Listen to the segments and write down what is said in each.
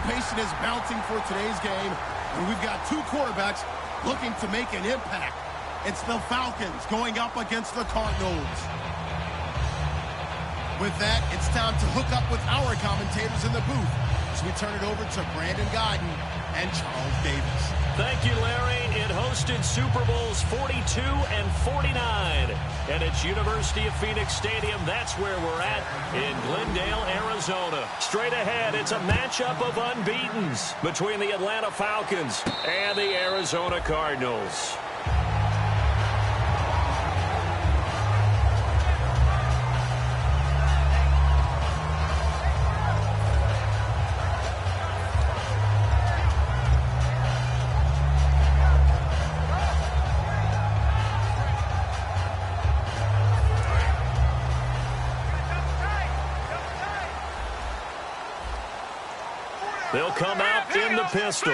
Anticipation is mounting for today's game, and we've got two quarterbacks looking to make an impact. It's the Falcons going up against the Cardinals. With that, it's time to hook up with our commentators in the booth as we turn it over to Brandon Guyton and Charles Davis. Thank you, Larry. It hosted Super Bowls 42 and 49. And it's University of Phoenix Stadium. That's where we're at in Glendale, Arizona. Straight ahead, it's a matchup of unbeatens between the Atlanta Falcons and the Arizona Cardinals. They'll come out in the pistol.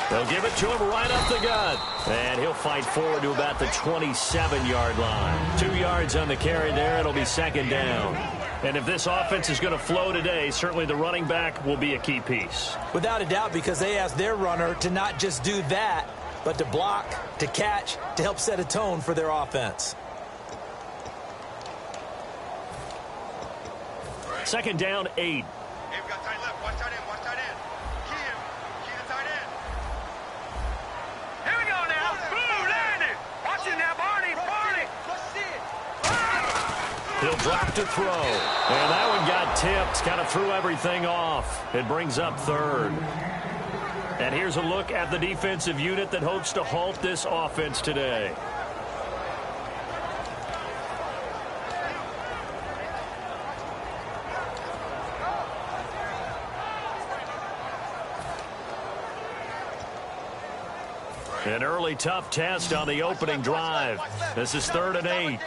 They'll give it to him right up the gut. And he'll fight forward to about the 27-yard line. 2 yards on the carry there. It'll be second down. And if this offense is going to flow today, certainly the running back will be a key piece. Without a doubt, because they asked their runner to not just do that, but to block, to catch, to help set a tone for their offense. Second down, 8. Hey, we've got tight left. Watch tight end. Watch tight end. Key him. Key the tight end. Here we go now. Boom, landed. Watch it now, Barney. Barney. Let's see it. He'll drop to throw. And that one got tipped. Kind of threw everything off. It brings up third. And here's a look at the defensive unit that hopes to halt this offense today. An early tough test on the opening drive. This is 3rd and 8.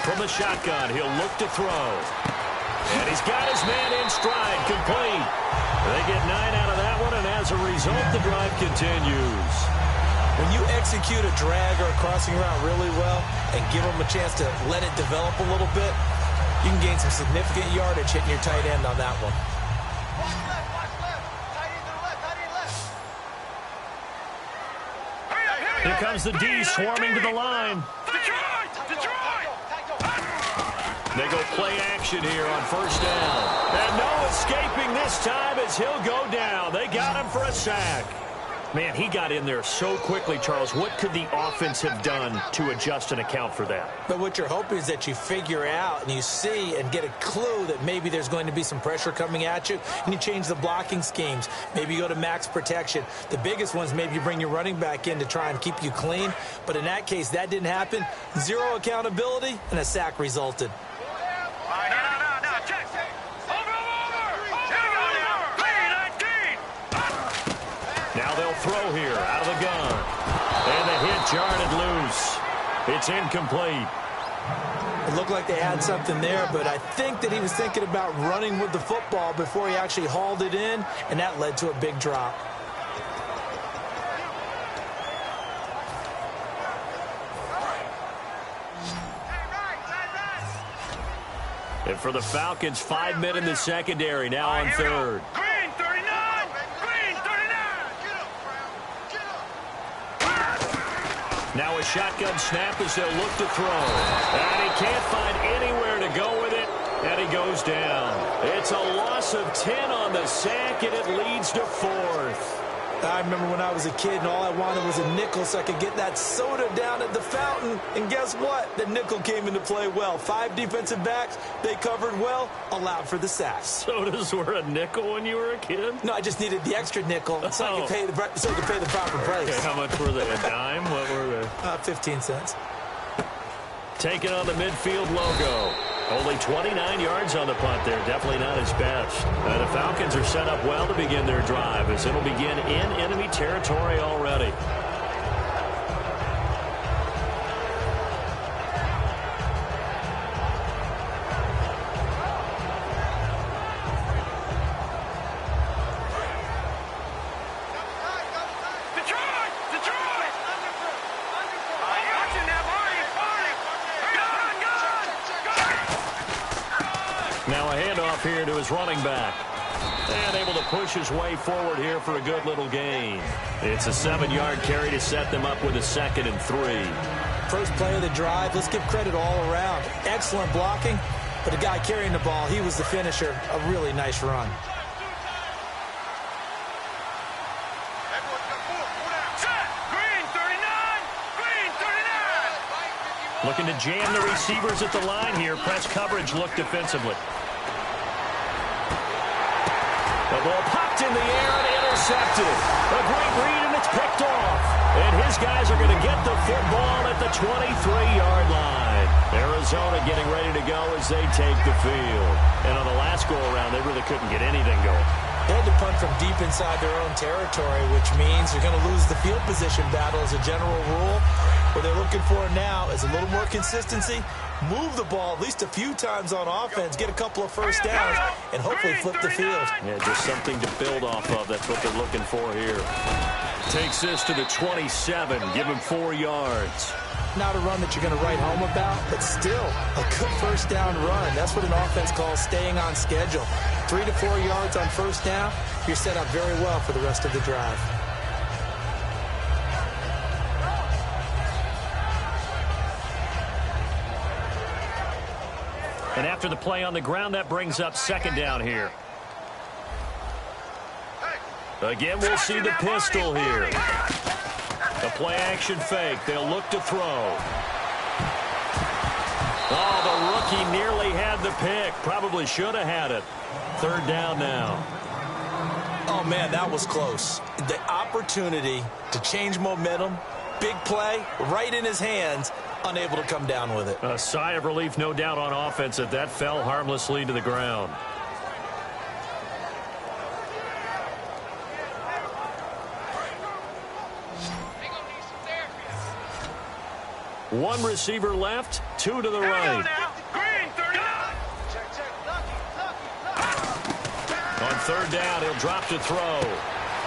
From the shotgun, he'll look to throw. And he's got his man in stride, complete. They get 9 out of that one, and as a result, the drive continues. When you execute a drag or a crossing route really well and give them a chance to let it develop a little bit, you can gain some significant yardage hitting your tight end on that one. Watch left. Watch left. Tight end to the left. Tight end left. Here comes the D swarming to the line. Detroit. They go play action here on first down. And no escaping this time as he'll go down. They got him for a sack. Man, he got in there so quickly, Charles. What could the offense have done to adjust and account for that? But what you're hoping is that you figure out and you see and get a clue that maybe there's going to be some pressure coming at you, and you change the blocking schemes. Maybe you go to max protection. The biggest ones, maybe you bring your running back in to try and keep you clean. But in that case, that didn't happen. Zero accountability, and a sack resulted. Now they'll throw here out of the gun. And the hit jarred loose. It's incomplete. It looked like they had something there, but I think that he was thinking about running with the football before he actually hauled it in, and that led to a big drop. And for the Falcons, 5 men in the secondary now on third. Green 39. Green 39. Now a shotgun snap as they'll look to throw. And he can't find anywhere to go with it, and he goes down. It's a loss of 10 on the sack, and it leads to 4th. I remember when I was a kid and all I wanted was a nickel so I could get that soda down at the fountain. And guess what? The nickel came into play well. 5 defensive backs, they covered well, allowed for the sacks. Sodas were a nickel when you were a kid? No, I just needed the extra nickel so I could pay the proper price. Okay, how much were they? A dime? What were they? 15 cents. Taking on the midfield logo. Only 29 yards on the punt there. Definitely not his best. The Falcons are set up well to begin their drive as it'll begin in enemy territory already. handoff here to his running back. And able to push his way forward here for a good little gain. It's a 7-yard carry to set them up with a 2nd and 3. First play of the drive, let's give credit all around. Excellent blocking, but the guy carrying the ball, he was the finisher. A really nice run. Looking to jam the receivers at the line here. Press coverage look defensively. The ball popped in the air and intercepted. A great read, and it's picked off. And his guys are going to get the football at the 23-yard line. Arizona getting ready to go as they take the field. And on the last go-around, they really couldn't get anything going. They had to punt from deep inside their own territory, which means you're going to lose the field position battle as a general rule. What they're looking for now is a little more consistency, move the ball at least a few times on offense, get a couple of first downs, and hopefully flip the field. Yeah, just something to build off of. That's what they're looking for here. Takes this to the 27, give him 4 yards. Not a run that you're going to write home about, but still a good first down run. That's what an offense calls staying on schedule. 3 to 4 yards on first down, you're set up very well for the rest of the drive. And after the play on the ground, that brings up 2nd down here. Again, we'll see the pistol here. The play-action fake. They'll look to throw. Oh, the rookie nearly had the pick. Probably should have had it. 3rd down now. Oh, man, that was close. The opportunity to change momentum, big play, right in his hands, unable to come down with it. A sigh of relief, no doubt, on offense that that fell harmlessly to the ground. One receiver left, 2 to the right. On 3rd down, he'll drop to throw.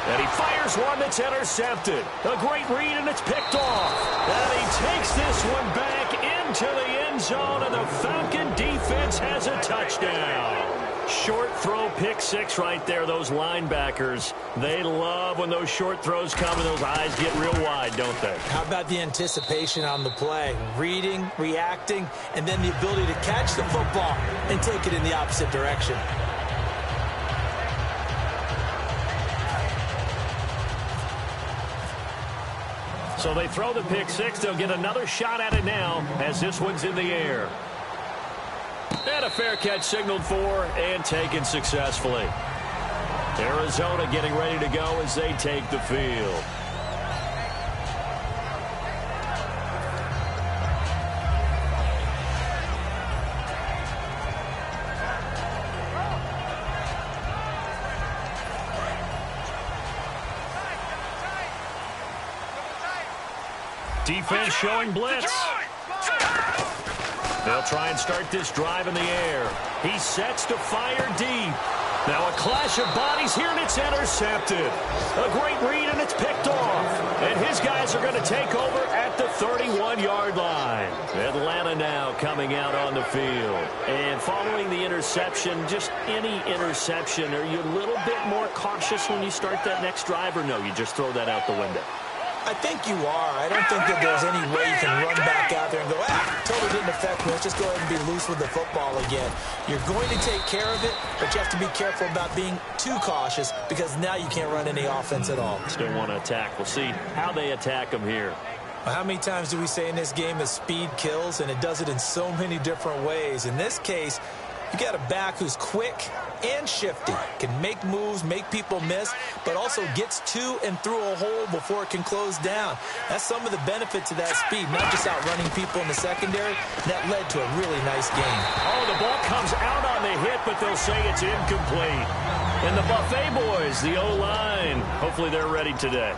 And he fires one that's intercepted. A great read, and it's picked off. And he takes this one back into the end zone, and the Falcon defense has a touchdown. Short throw, pick 6 right there. Those linebackers, they love when those short throws come and those eyes get real wide, don't they? How about the anticipation on the play? Reading, reacting, and then the ability to catch the football and take it in the opposite direction. So they throw the pick 6. They'll get another shot at it now as this one's in the air. And a fair catch signaled for and taken successfully. Arizona getting ready to go as they take the field. Defense showing blitz. They'll try and start this drive in the air. He sets to fire deep. Now a clash of bodies here, and it's intercepted. A great read, and it's picked off. And his guys are going to take over at the 31-yard line. Atlanta now coming out on the field. And following the interception, just any interception, are you a little bit more cautious when you start that next drive, or no, you just throw that out the window? I think you are. I don't think that there's any way you can run back out there and go, totally didn't affect me. Let's just go ahead and be loose with the football again. You're going to take care of it, but you have to be careful about being too cautious because now you can't run any offense at all. Still want to attack. We'll see how they attack them here. Well, how many times do we say in this game that speed kills, and it does it in so many different ways? In this case, you got a back who's quick and shifty, can make moves, make people miss, but also gets to and through a hole before it can close down. That's some of the benefits of that speed, not just outrunning people in the secondary. That led to a really nice game. Oh, the ball comes out on the hit, but they'll say it's incomplete. And the Buffet boys, the O-line, hopefully they're ready today.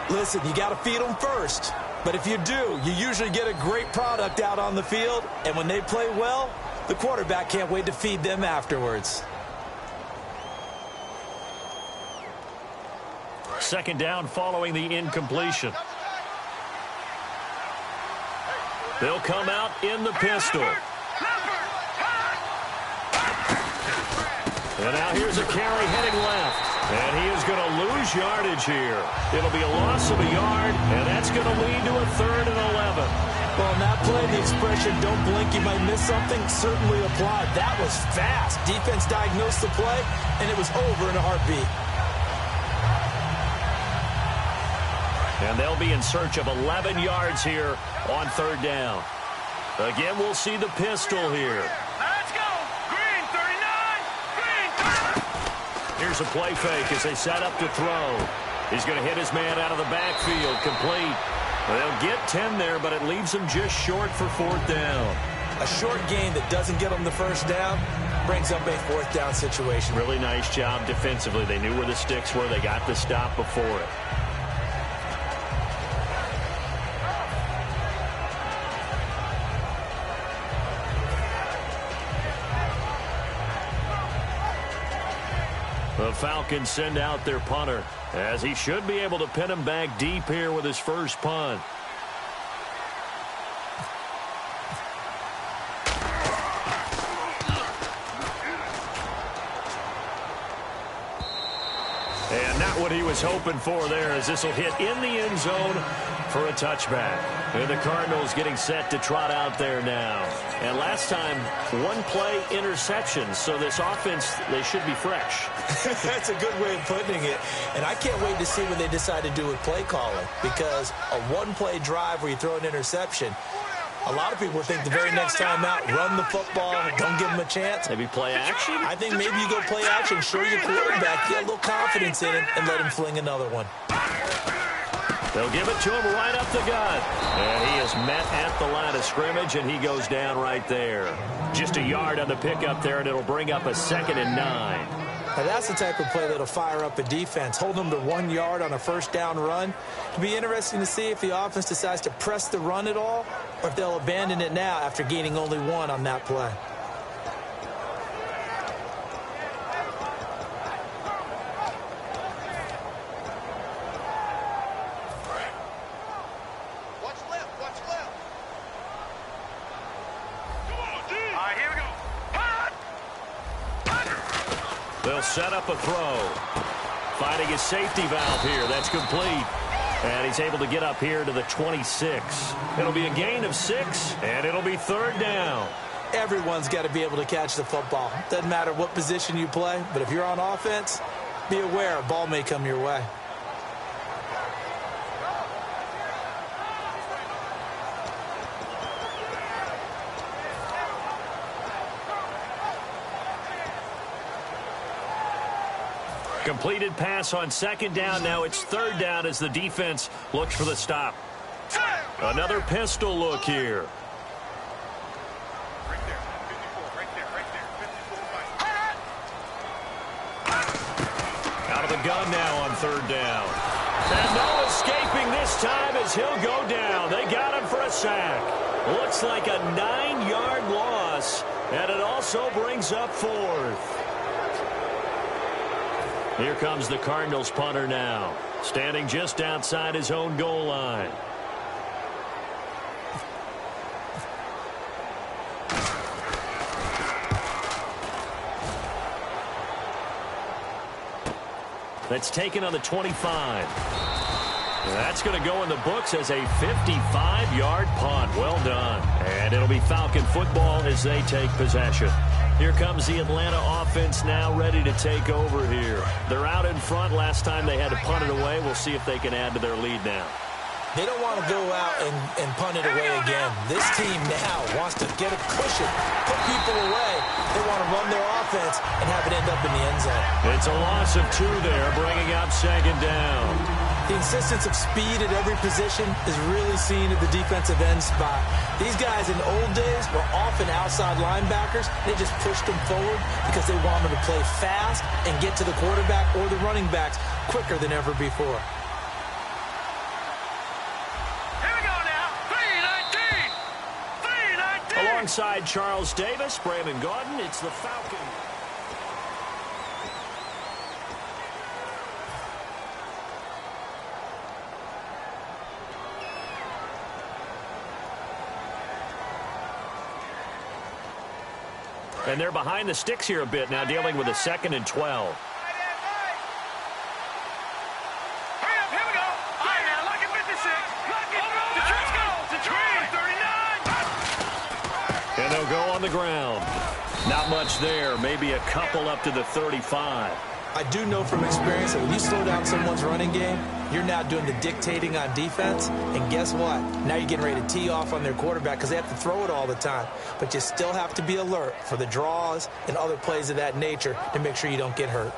Listen, you got to feed them first. But if you do, you usually get a great product out on the field. And when they play well, the quarterback can't wait to feed them afterwards. 2nd down following the incompletion. They'll come out in the pistol. And now here's a carry heading left. And he is going to lose yardage here. It'll be a loss of a yard, and that's going to lead to a 3rd and 11. Well, in that play, the expression, don't blink, you might miss something, certainly applied. That was fast. Defense diagnosed the play, and it was over in a heartbeat. And they'll be in search of 11 yards here on 3rd down. Again, we'll see the pistol here. Let's go. Green 39. Green 30. Here's a play fake as they set up to throw. He's going to hit his man out of the backfield. Complete. They'll get 10 there, but it leaves them just short for 4th down. A short gain that doesn't get them the 1st down brings up a 4th down situation. Really nice job defensively. They knew where the sticks were. They got the stop before it. The Falcons send out their punter, as he should be able to pin him back deep here with his first punt. And not what he was hoping for there, as this will hit in the end zone for a touchback. And the Cardinals getting set to trot out there now. And last time, 1 play interception. So this offense, they should be fresh. That's a good way of putting it. And I can't wait to see what they decide to do with play calling. Because a 1-play drive where you throw an interception, a lot of people think the very next time out, run the football, don't give them a chance. Maybe play action? I think maybe you go play action, show your quarterback, get a little confidence in him, and let him fling another one. They'll give it to him right up the gut. And he is met at the line of scrimmage, and he goes down right there. Just a yard on the pickup there, and it'll bring up a 2nd and 9. Now that's the type of play that'll fire up a defense. Hold them to 1 yard on a 1st down run. It'll be interesting to see if the offense decides to press the run at all, or if they'll abandon it now after gaining only 1 on that play. They'll set up a throw. Finding his safety valve here. That's complete. And he's able to get up here to the 26. It'll be a gain of 6, and it'll be 3rd down. Everyone's got to be able to catch the football. Doesn't matter what position you play, but if you're on offense, be aware a ball may come your way. Completed pass on 2nd down. Now it's 3rd down as the defense looks for the stop. Another pistol look here. Right there. 54. Right there. 54. Out of the gun now on 3rd down. And no escaping this time as he'll go down. They got him for a sack. Looks like a 9-yard loss, and it also brings up 4th. Here comes the Cardinals punter now, standing just outside his own goal line. That's taken on the 25. That's going to go in the books as a 55-yard punt. Well done. And it'll be Falcon football as they take possession. Here comes the Atlanta offense now ready to take over here. They're out in front. Last time they had to punt it away. We'll see if they can add to their lead now. They don't want to go out and punt it away again. This team now wants to get a cushion, put people away. They want to run their offense and have it end up in the end zone. It's a loss of 2 there, bringing up 2nd down. The insistence of speed at every position is really seen at the defensive end spot. These guys in the old days were often outside linebackers. They just pushed them forward because they wanted to play fast and get to the quarterback or the running backs quicker than ever before. Here we go now. 3-19. 3-19. Alongside Charles Davis, Brandon Gaudin, it's the Falcons. And they're behind the sticks here a bit now, dealing with a 2nd and 12. And they'll go on the ground. Not much there. Maybe a couple up to the 35. I do know from experience that when you slow down someone's running game, you're now doing the dictating on defense. And guess what? Now you're getting ready to tee off on their quarterback because they have to throw it all the time. But you still have to be alert for the draws and other plays of that nature to make sure you don't get hurt.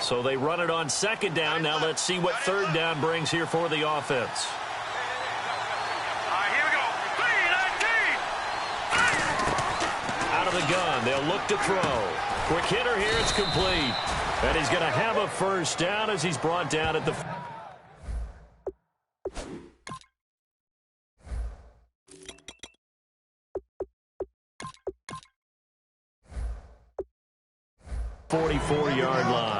So they run it on 2nd down. Now let's see what 3rd down brings here for the offense. Here we go. 3-19. Out of the gun, they'll look to throw. Quick hitter here, it's complete. And he's going to have a 1st down as he's brought down at the 44-yard line.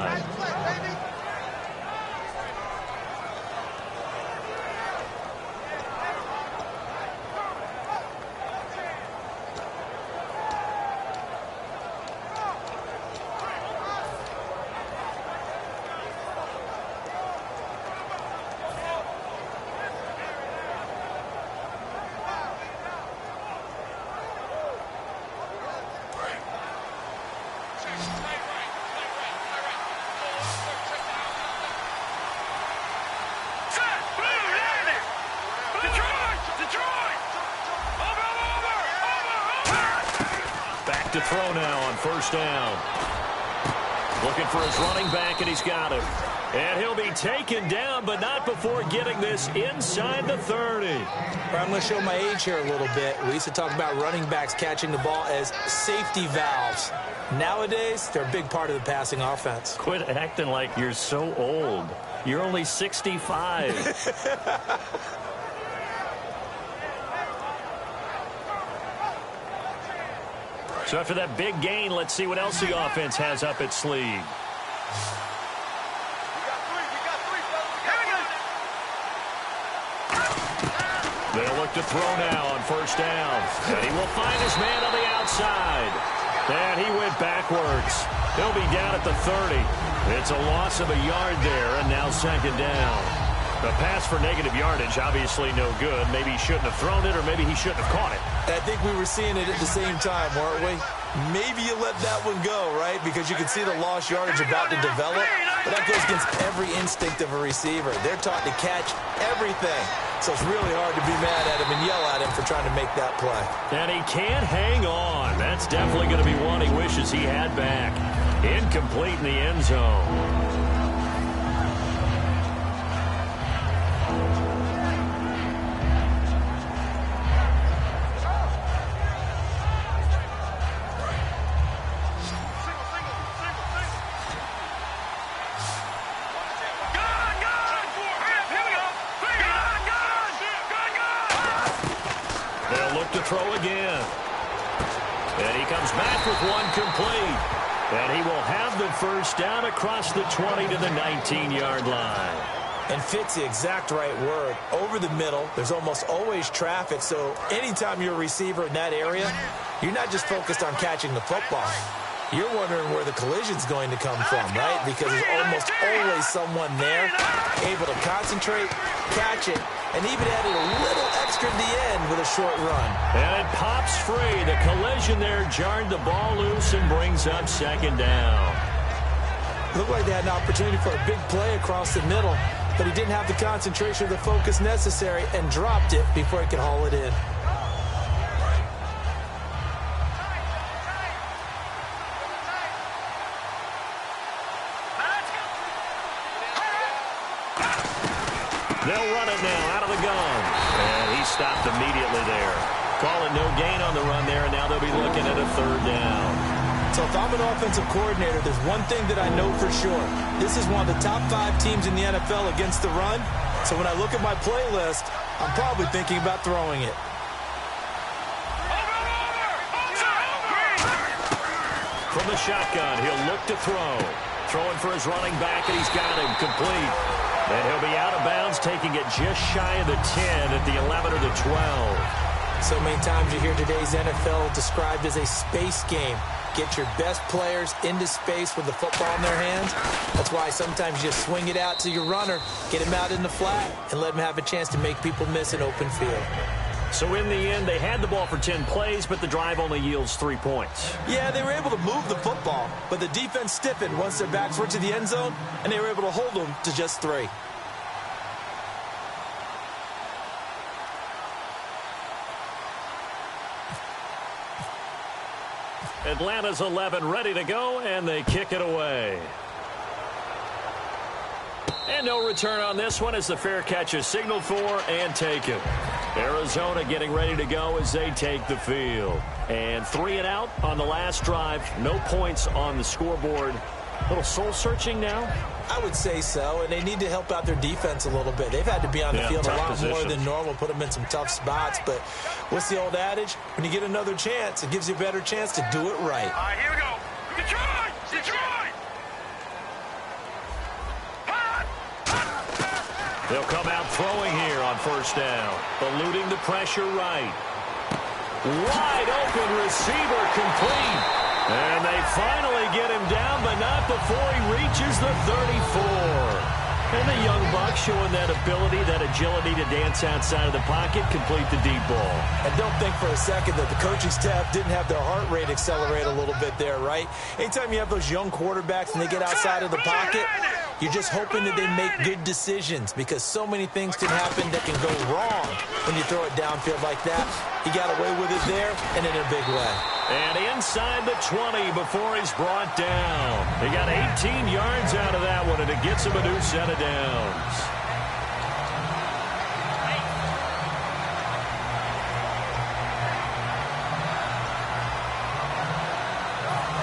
To throw now on 1st down. Looking for his running back, and he's got him. And he'll be taken down, but not before getting this inside the 30. I'm going to show my age here a little bit. We used to talk about running backs catching the ball as safety valves. Nowadays, they're a big part of the passing offense. Quit acting like you're so old. You're only 65. So after that big gain, let's see what else the offense has up its sleeve. They'll look to throw now on 1st down. And he will find his man on the outside. And he went backwards. He'll be down at the 30. It's a loss of a yard there, and now 2nd down. The pass for negative yardage, obviously no good. Maybe he shouldn't have thrown it, or maybe he shouldn't have caught it. I think we were seeing it at the same time, weren't we? Maybe you let that one go, right? Because you can see the lost yardage about to develop. But that goes against every instinct of a receiver. They're taught to catch everything. So it's really hard to be mad at him and yell at him for trying to make that play. And he can't hang on. That's definitely going to be one he wishes he had back. Incomplete in the end zone. Throw again. And he comes back with one complete. And he will have the 1st down across the 20 to the 19-yard line. And fits the exact right word. Over the middle, there's almost always traffic. So anytime you're a receiver in that area, you're not just focused on catching the football. You're wondering where the collision's going to come from, right? Because there's almost always someone there able to concentrate, catch it, and even added a little extra at the end with a short run. And it pops free. The collision there jarred the ball loose and brings up 2nd down. Looked like they had an opportunity for a big play across the middle, but he didn't have the concentration or the focus necessary and dropped it before he could haul it in. They'll run it now out of the gun. And he stopped immediately there. Calling no gain on the run there, and now they'll be looking at a 3rd down. So if I'm an offensive coordinator, there's one thing that I know for sure. This is one of the top 5 teams in the NFL against the run. So when I look at my playlist, I'm probably thinking about throwing it. From the shotgun, he'll look to throw. Throwing for his running back, and he's got him complete. And he'll be out of bounds, taking it just shy of the 10 at the 11 or the 12. So many times you hear today's NFL described as a space game. Get your best players into space with the football in their hands. That's why sometimes you just swing it out to your runner, get him out in the flat, and let him have a chance to make people miss an open field. So in the end, they had the ball for 10 plays, but the drive only yields 3 points. Yeah, they were able to move the football, but the defense stiffened once their backs were to the end zone, and they were able to hold them to just 3. Atlanta's 11 ready to go, and they kick it away. And no return on this one as the fair catch is signaled for and taken. Arizona getting ready to go as they take the field. And 3 and out on the last drive. No points on the scoreboard. A little soul-searching now? I would say so, and they need to help out their defense a little bit. They've had to be on the field a lot more than normal, put them in some tough spots. But what's the old adage? When you get another chance, it gives you a better chance to do it right. All right, here we go. Detroit! Detroit! They'll come out throwing here on first down. Eluding the pressure right. Wide open receiver complete. And they finally get him down, but not before he reaches the 34. And the young buck showing that ability, that agility to dance outside of the pocket, complete the deep ball. And don't think for a second that the coaching staff didn't have their heart rate accelerate a little bit there, right? Anytime you have those young quarterbacks and they get outside of the pocket, you're just hoping that they make good decisions because so many things can happen that can go wrong when you throw it downfield like that. He got away with it there and in a big way. And inside the 20 before he's brought down. He got 18 yards out of that one, and it gets him a new set of downs.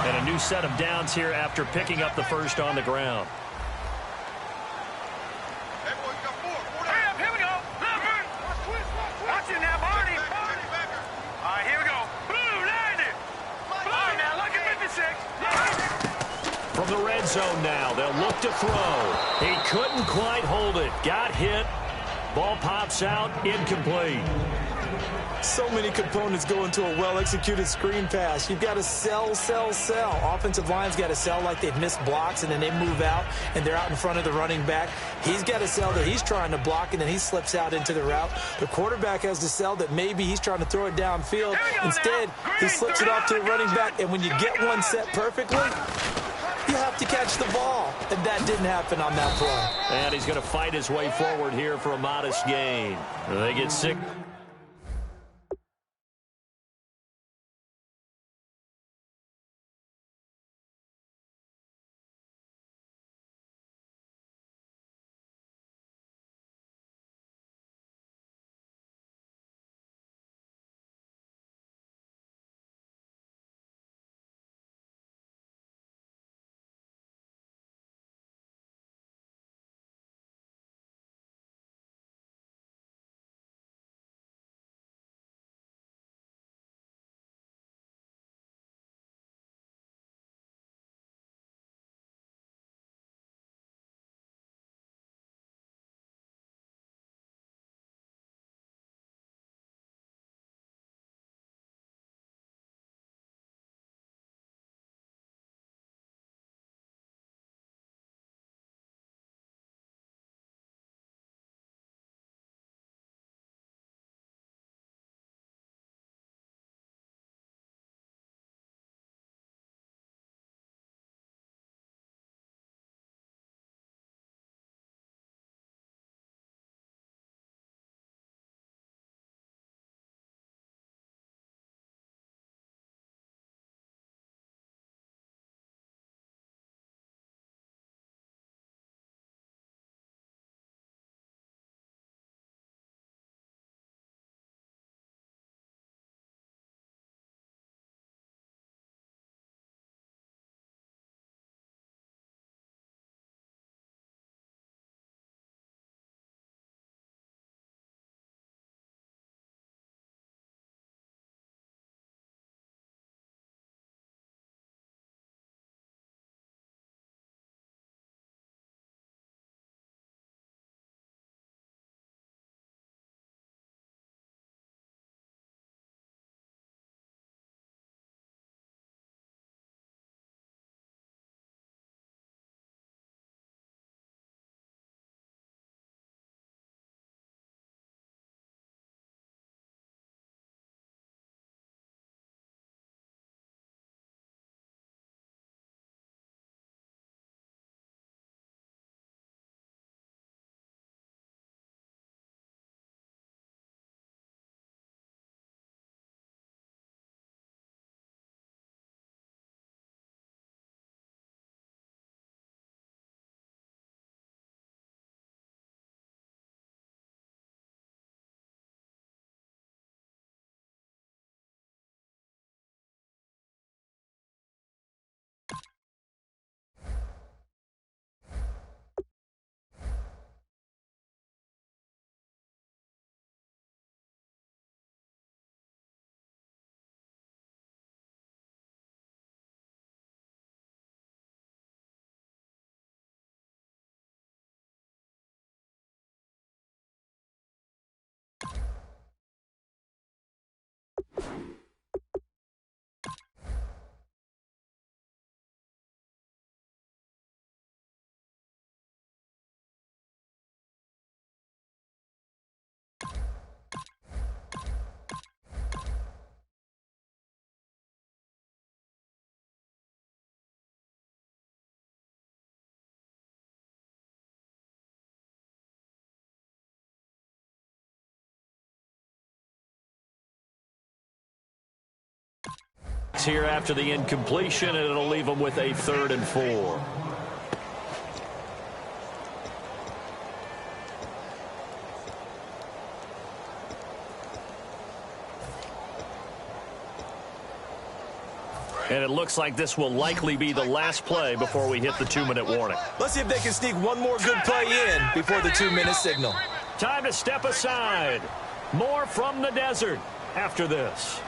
And a new set of downs here after picking up the first on the ground. Hey, boys, got 4. Hurry up, here we go. Watch it now, Barney. All right, here we go. Blue, land it. All right, now look at 56. From the red zone now, they'll look to throw. He couldn't quite hold it. Got hit. Ball pops out, incomplete. So many components go into a well-executed screen pass. You've got to sell. Offensive line's got to sell like they've missed blocks, and then they move out, and they're out in front of the running back. He's got to sell that he's trying to block, and then he slips out into the route. The quarterback has to sell that maybe he's trying to throw it downfield. Instead, he slips it off to a running back, and when you get one set perfectly, you have to catch the ball, and that didn't happen on that play. And he's going to fight his way forward here for a modest gain. They get sick. Here after the incompletion, and it'll leave them with a 3rd and 4. And it looks like this will likely be the last play before we hit the 2-minute warning. Let's see if they can sneak one more good play in before the 2-minute signal. Time to step aside. More from the desert after this.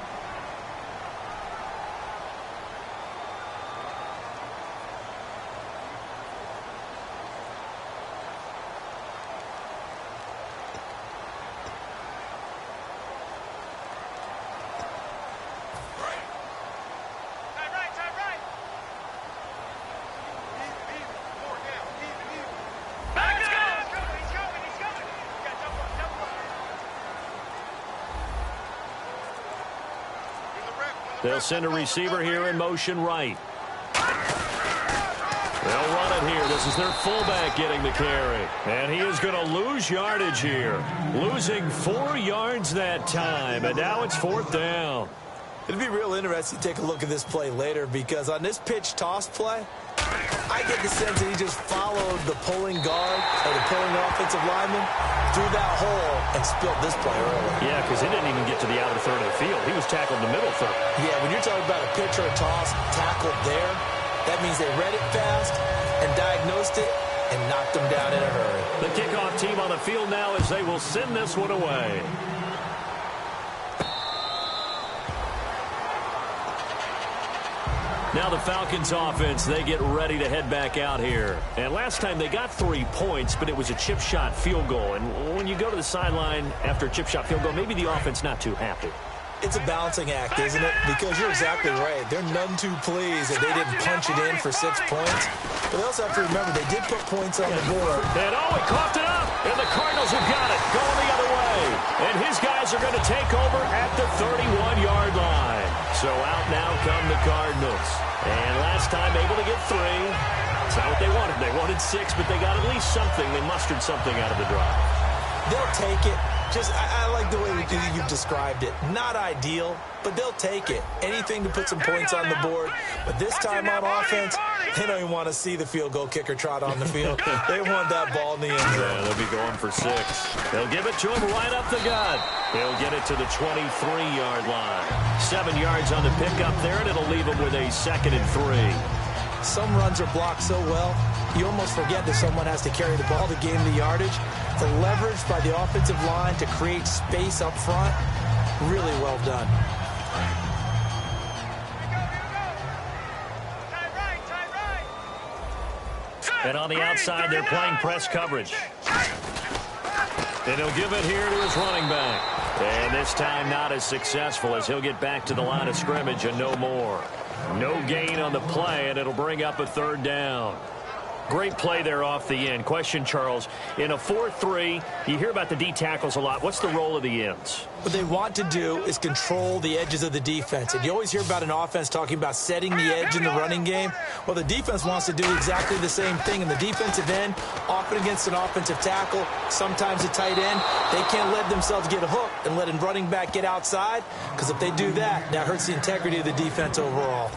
They'll send a receiver here in motion right. They'll run it here. This is their fullback getting the carry. And he is going to lose yardage here. Losing 4 yards that time. And now it's 4th down. It'll be real interesting to take a look at this play later, because on this pitch toss play, I get the sense that he just followed the pulling guard or the pulling offensive lineman through that hole and spilled this play early. Yeah, because he didn't even get to the outer third of the field. He was tackled in the middle third. Yeah, when you're talking about a pitch or a toss tackled there, that means they read it fast and diagnosed it and knocked them down in a hurry. The kickoff team on the field now as they will send this one away. Now the Falcons offense, they get ready to head back out here. And last time they got 3 points, but it was a chip shot field goal. And when you go to the sideline after a chip shot field goal, maybe the offense not too happy. It's a balancing act, isn't it? Because you're exactly right. They're none too pleased that they didn't punch it in for 6 points. But they also have to remember they did put points on the board. And he coughed it up. And the Cardinals have got it going the other way. And his guys are going to take over at the 31-yard line. So out now come the Cardinals. And last time able to get 3. That's not what they wanted. They wanted 6, but they got at least something. They mustered something out of the drive. They'll take it. I like the way you've described it. Not ideal, but they'll take it. Anything to put some points on the board. But this time on offense, they don't even want to see the field goal kicker trot on the field. They want that ball in the end zone. Yeah, they'll be going for 6. They'll give it to him right up the gut. He'll get it to the 23-yard line. 7 yards on the pickup there, and it'll leave him with a 2nd and 3. Some runs are blocked so well, you almost forget that someone has to carry the ball to gain the yardage. The leverage by the offensive line to create space up front, really well done. And on the outside, they're playing press coverage. And he'll give it here to his running back. And this time not as successful, as he'll get back to the line of scrimmage and no more. No gain on the play, and it'll bring up a 3rd down. Great play there off the end. Question, Charles, in a 4-3, you hear about the D tackles a lot. What's the role of the ends? What they want to do is control the edges of the defense. And you always hear about an offense talking about setting the edge in the running game. Well, the defense wants to do exactly the same thing. And the defensive end, often against an offensive tackle, sometimes a tight end, they can't let themselves get hooked and let a running back get outside. Because if they do that, that hurts the integrity of the defense overall.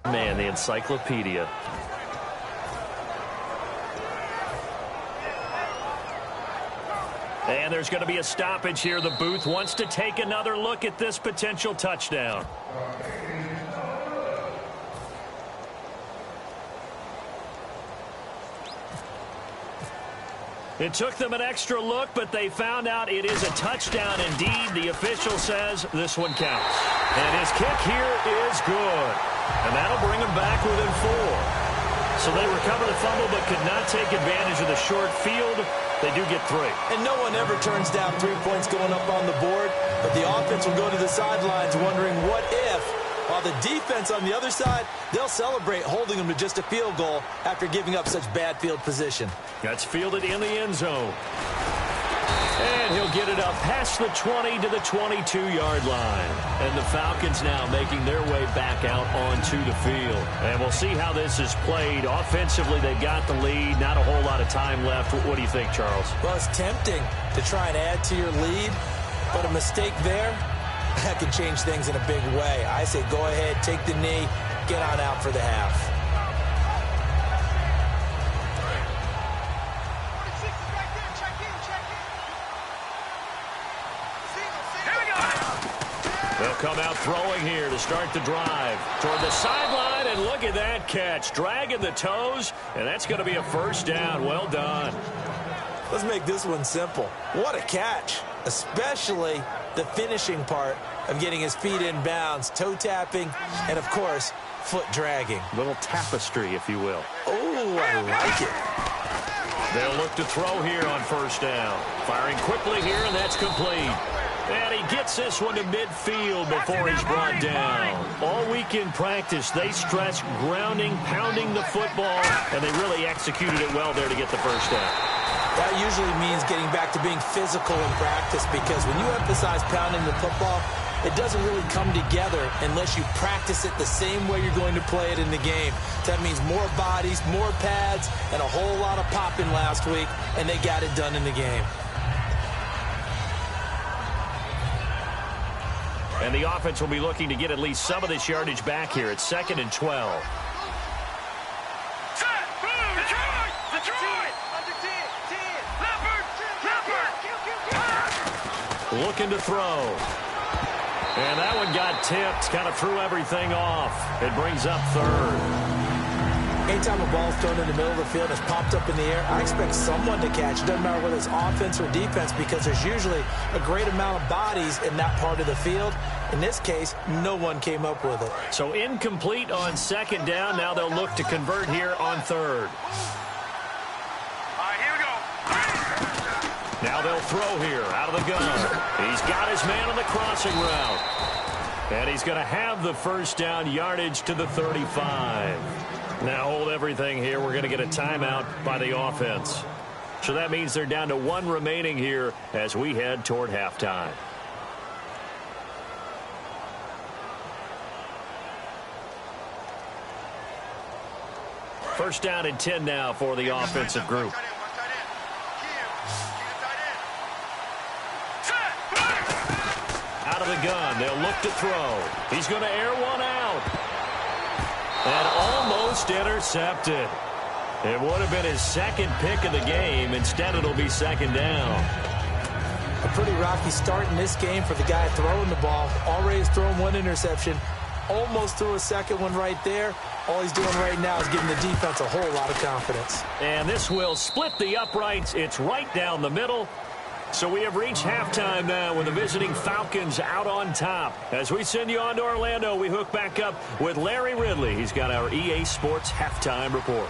Man, the encyclopedia. And there's going to be a stoppage here. The booth wants to take another look at this potential touchdown. It took them an extra look, but they found out it is a touchdown indeed. The official says this one counts. And his kick here is good. And that'll bring him back within 4. So they recover the fumble but could not take advantage of the short field. They do get 3. And no one ever turns down 3 points going up on the board. But the offense will go to the sidelines wondering what if. While the defense on the other side, they'll celebrate holding them to just a field goal after giving up such bad field position. That's fielded in the end zone. And he'll get it up past the 20 to the 22-yard line. And the Falcons now making their way back out onto the field. And we'll see how this is played. Offensively, they've got the lead. Not a whole lot of time left. What do you think, Charles? Well, it's tempting to try and add to your lead, but a mistake there, that can change things in a big way. I say go ahead, take the knee, get on out for the half. They'll come out throwing here to start the drive. Toward the sideline, and look at that catch. Dragging the toes, and that's going to be a first down. Well done. Let's make this one simple. What a catch, especially the finishing part of getting his feet in bounds, toe tapping, and, of course, foot dragging. Little tapestry, if you will. Oh, I like it. They'll look to throw here on first down. Firing quickly here, and that's complete. And he gets this one to midfield before he's brought down. All week in practice, they stress grounding, pounding the football, and they really executed it well there to get the first down. That usually means getting back to being physical in practice, because when you emphasize pounding the football, it doesn't really come together unless you practice it the same way you're going to play it in the game. That means more bodies, more pads, and a whole lot of popping last week, and they got it done in the game. And the offense will be looking to get at least some of this yardage back here. It's 2nd and 12. Looking to throw. And that one got tipped. Kind of threw everything off. It brings up 3rd. Anytime a ball's thrown in the middle of the field and it's popped up in the air, I expect someone to catch. It doesn't matter whether it's offense or defense, because there's usually a great amount of bodies in that part of the field. In this case, no one came up with it. So incomplete on 2nd down. Now they'll look to convert here on 3rd. All right, here we go. Now they'll throw here out of the gun. He's got his man on the crossing route. And he's going to have the first down, yardage to the 35. Now hold everything here. We're going to get a timeout by the offense. So that means they're down to 1 remaining here as we head toward halftime. First down and 10 now for the offensive group. Out of the gun, they'll look to throw. He's going to air one out. And almost intercepted. It would have been his 2nd pick of the game. Instead, it'll be 2nd down. A pretty rocky start in this game for the guy throwing the ball. Already has thrown 1 interception. Almost threw a 2nd one right there. All he's doing right now is giving the defense a whole lot of confidence. And this will split the uprights. It's right down the middle. So we have reached halftime now with the visiting Falcons out on top. As we send you on to Orlando, we hook back up with Larry Ridley. He's got our EA Sports halftime report.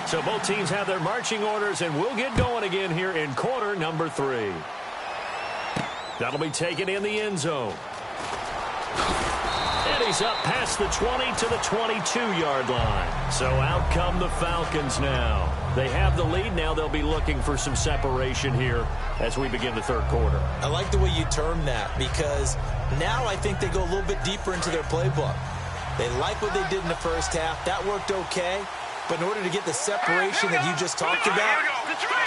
So both teams have their marching orders, and we'll get going again here in quarter number 3. That'll be taken in the end zone. And he's up past the 20 to the 22-yard line. So out come the Falcons now. They have the lead. Now they'll be looking for some separation here as we begin the 3rd quarter. I like the way you term that, because now I think they go a little bit deeper into their playbook. They like what they did in the first half. That worked okay. But in order to get the separation that you just talked about,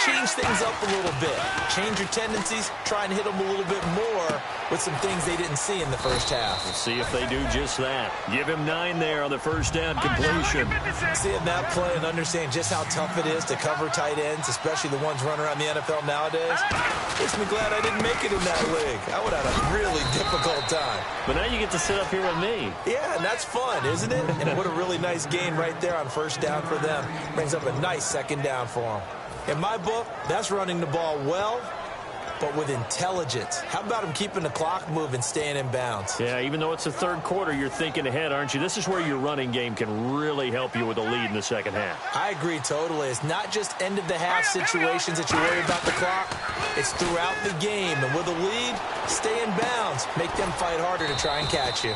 change things up a little bit. Change your tendencies. Try and hit them a little bit more with some things they didn't see in the first half. We'll see if they do just that. Give him 9 there on the first down completion. Seeing that play and understand just how tough it is to cover tight ends, especially the ones running around the NFL nowadays, makes me glad I didn't make it in that league. I would have had a really difficult time. But now you get to sit up here with me. Yeah, and that's fun, isn't it? And what a really nice gain right there on first down for them. Brings up a nice 2nd down for them. In my book, that's running the ball well but with intelligence. How about him keeping the clock moving, staying in bounds? Yeah, even though it's the third quarter, you're thinking ahead, aren't you? This is where your running game can really help you with a lead in the second half. I agree totally. It's not just end-of-the-half situations that you worry about the clock. It's throughout the game. And with a lead, stay in bounds. Make them fight harder to try and catch you.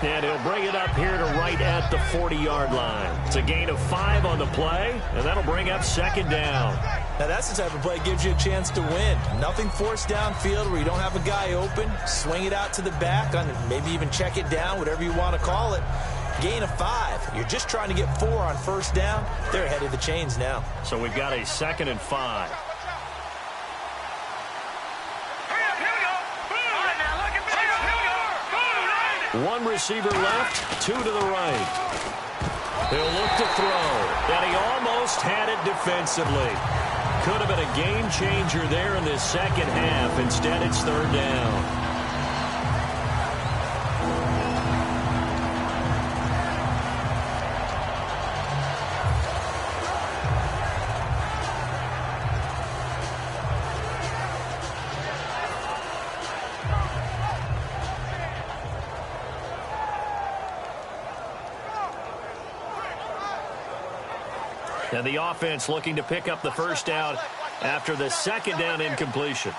And he'll bring it up here to right at the 40-yard line. It's a gain of 5 on the play, and that'll bring up second down. Now, that's the type of play that gives you a chance to win. Nothing forced downfield where you don't have a guy open. Swing it out to the back, maybe even check it down, whatever you want to call it. Gain of 5. You're just trying to get 4 on first down. They're ahead of the chains now. So we've got a 2nd and 5. One receiver left, 2 to the right. He'll look to throw, and he almost had it defensively. Could have been a game changer there in this second half. Instead, it's third down. And the offense looking to pick up the first down after the second down incompletion.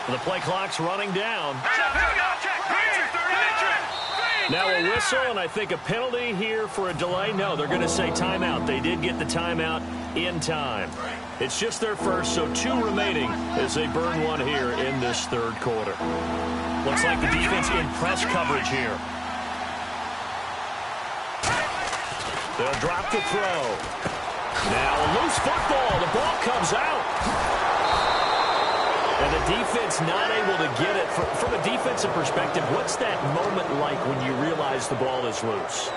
The play clock's running down. Now a whistle, and I think a penalty here for a delay. No, they're going to say timeout. They did get the timeout in time. It's just their first, so 2 remaining as they burn 1 here in this third quarter. Looks like the defense in press coverage here. They'll drop the throw. Now a loose football. The ball comes out. And the defense not able to get it. From a defensive perspective, what's that moment like when you realize the ball is loose?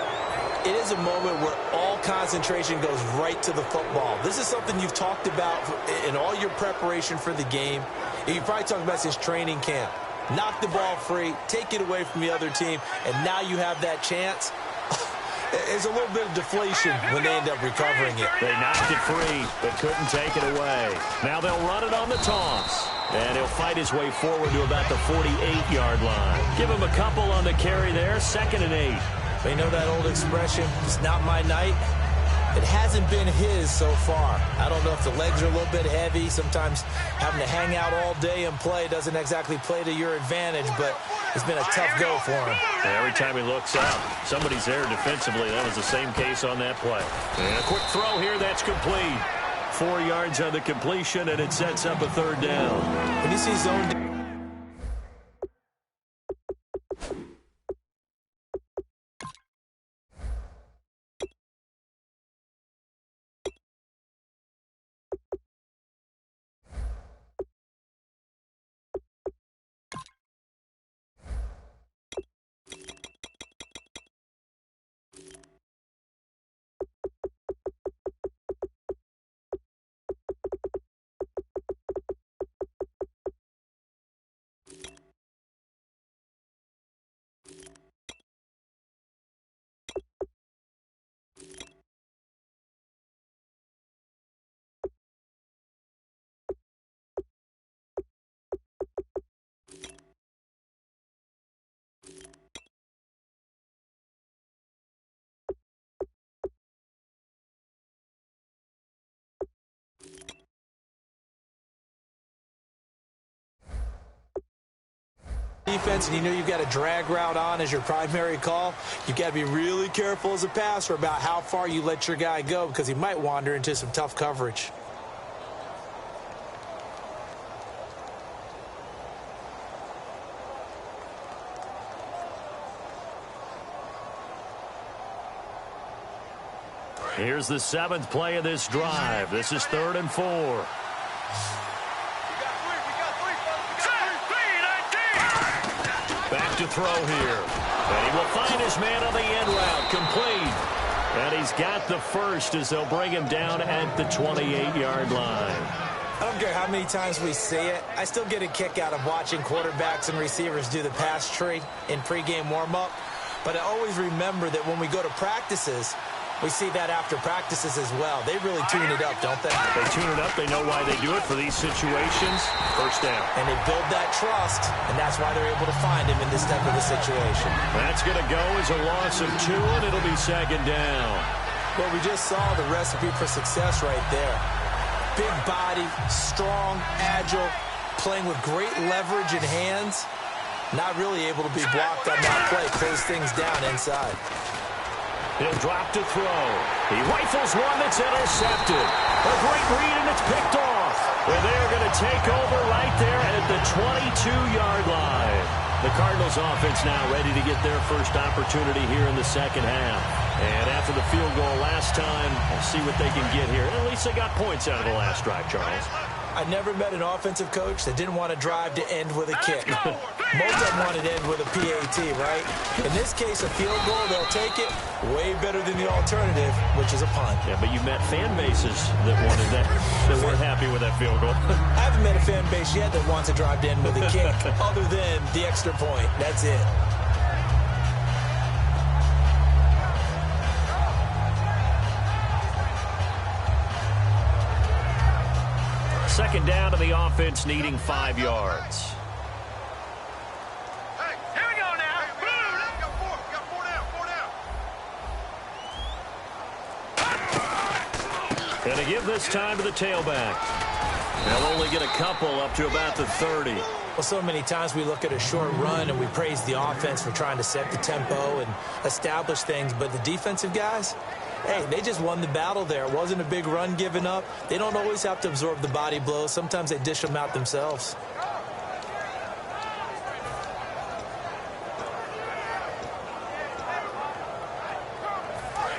It is a moment where all concentration goes right to the football. This is something you've talked about in all your preparation for the game. You probably talked about since training camp. Knock the ball free, take it away from the other team, and now you have that chance. There's a little bit of deflation when they end up recovering it. They knocked it free, but couldn't take it away. Now they'll run it on the toss. And he'll fight his way forward to about the 48-yard line. Give him a couple on the carry there, 2nd and 8. You know that old expression, it's not my night? It hasn't been his so far. I don't know if the legs are a little bit heavy. Sometimes having to hang out all day and play doesn't exactly play to your advantage, but it's been a tough go for him. And every time he looks up, somebody's there defensively. That was the same case on that play. And a quick throw here, that's complete. 4 yards on the completion, and it sets up a third down. When you see zone... defense, and you know you've got a drag route on as your primary call, you've got to be really careful as a passer about how far you let your guy go because he might wander into some tough coverage. Here's the 7th play of this drive. This is 3rd and 4. Back to throw here. And he will find his man on the end route. Complete. And he's got the first as they'll bring him down at the 28-yard line. I don't care how many times we see it. I still get a kick out of watching quarterbacks and receivers do the pass tree in pregame warm-up. But I always remember that when we go to practices, we see that after practices as well. They really tune it up, don't they? They tune it up. They know why they do it for these situations. First down. And they build that trust, and that's why they're able to find him in this type of a situation. That's going to go as a loss of 2, and it'll be second down. Well, we just saw the recipe for success right there. Big body, strong, agile, playing with great leverage in hands. Not really able to be blocked on that play. Close things down inside. He'll drop to throw. He rifles one that's intercepted. A great read, and it's picked off. And they're going to take over right there at the 22-yard line. The Cardinals offense now ready to get their first opportunity here in the second half. And after the field goal last time, we'll see what they can get here. At least they got points out of the last drive, Charles. I never met an offensive coach that didn't want to drive to end with a kick. Most of them wanted to end with a PAT, right? In this case, a field goal, they'll take it. Way better than the alternative, which is a punt. Yeah, but you met fan bases that wanted that, that weren't happy with that field goal. I haven't met a fan base yet that wants to drive to end with a kick, other than the extra point. That's it. Second down to the offense, needing 5 yards. Hey, here we go now. We got 4 down. And to give this time to the tailback. They'll only get a couple up to about the 30. Well, so many times we look at a short run and we praise the offense for trying to set the tempo and establish things, but the defensive guys, hey, they just won the battle there. It wasn't a big run given up. They don't always have to absorb the body blows. Sometimes they dish them out themselves.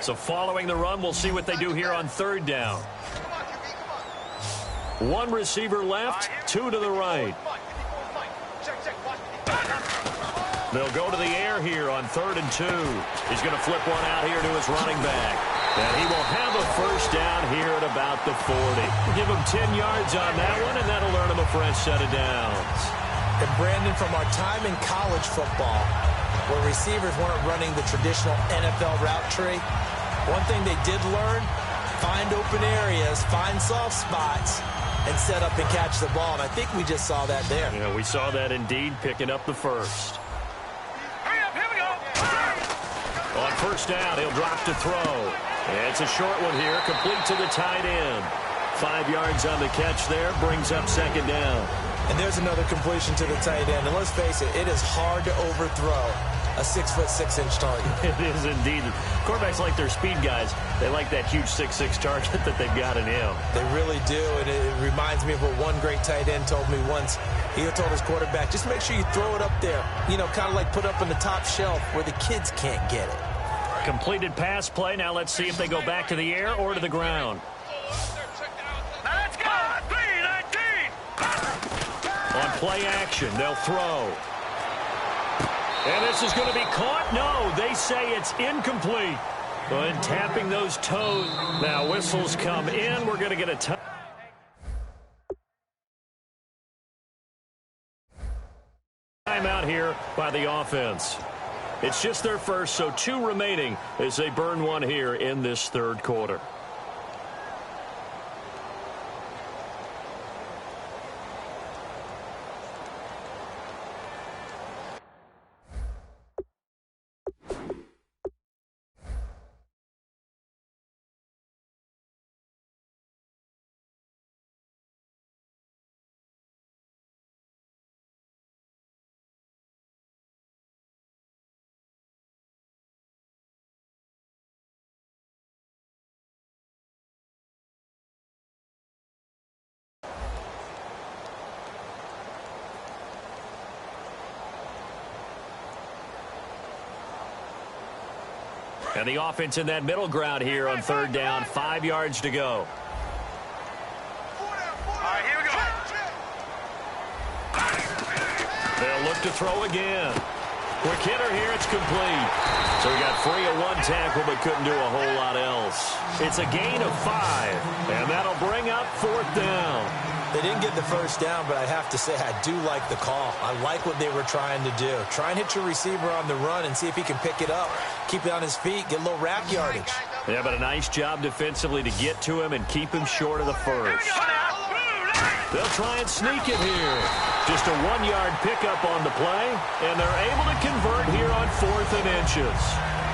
So following the run, we'll see what they do here on third down. 1 receiver left, 2 to the right. They'll go to the air here on 3rd and 2. He's going to flip one out here to his running back. And he will have a first down here at about the 40. Give him 10 yards on that one, and that'll earn him a fresh set of downs. And Brandon, from our time in college football, where receivers weren't running the traditional NFL route tree, one thing they did learn, find open areas, find soft spots, and set up and catch the ball. And I think we just saw that there. Yeah, we saw that indeed, picking up the first. Hurry up, here we go. On first down, he'll drop to throw. And it's a short one here, complete to the tight end. 5 yards on the catch there, brings up second down. And there's another completion to the tight end. And let's face it, it is hard to overthrow a 6'6" target. It is indeed. Quarterbacks like their speed guys. They like that huge 6'6" target that they've got in him. They really do, and it reminds me of what one great tight end told me once. He told his quarterback, just make sure you throw it up there. You know, kind of like put up on the top shelf where the kids can't get it. Completed pass play. Now let's see if they go back to the air or to the ground. Now let's go. 3-19. On play action, they'll throw. And this is going to be caught. No, they say it's incomplete. And tapping those toes. Now whistles come in. We're going to get a time. Timeout here by the offense. It's just their first, so 2 remaining as they burn one here in this third quarter. And the offense in that middle ground here on third down. 5 yards to go. All right, here we go. They'll look to throw again. Quick hitter here, it's complete. So he got free of one tackle but couldn't do a whole lot else. It's a gain of 5, and that'll bring up 4th down. They didn't get the first down, but I have to say I do like the call. I like what they were trying to do. Try and hit your receiver on the run and see if he can pick it up. Keep it on his feet, get a little rack yardage. Yeah, but a nice job defensively to get to him and keep him short of the first. They'll try and sneak it here. Just a 1-yard pickup on the play, and they're able to convert here on 4th and inches.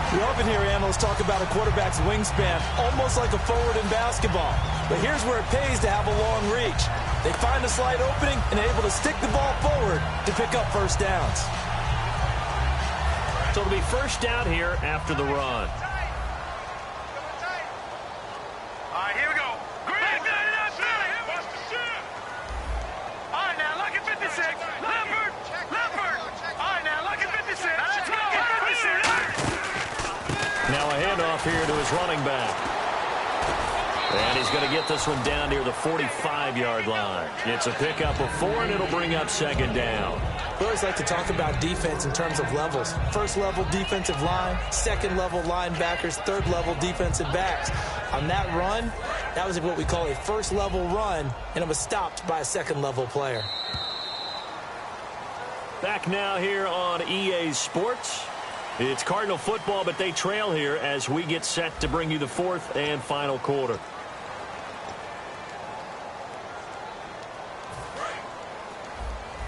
We often hear analysts talk about a quarterback's wingspan, almost like a forward in basketball. But here's where it pays to have a long reach. They find a slight opening and are able to stick the ball forward to pick up first downs. So it'll be first down here after the run. All right, here we go. Green, all right, now look at 56. Leopard. All right, now look at 56. Let's go. 56. Now a handoff here to his running back. And he's going to get this one down near the 45-yard line. It's a pickup of 4, and it'll bring up 2nd down. We always like to talk about defense in terms of levels. First level defensive line, second level linebackers, third level defensive backs. On that run, that was what we call a first level run, and it was stopped by a second level player. Back now here on EA Sports. It's Cardinal football, but they trail here as we get set to bring you the 4th and final quarter.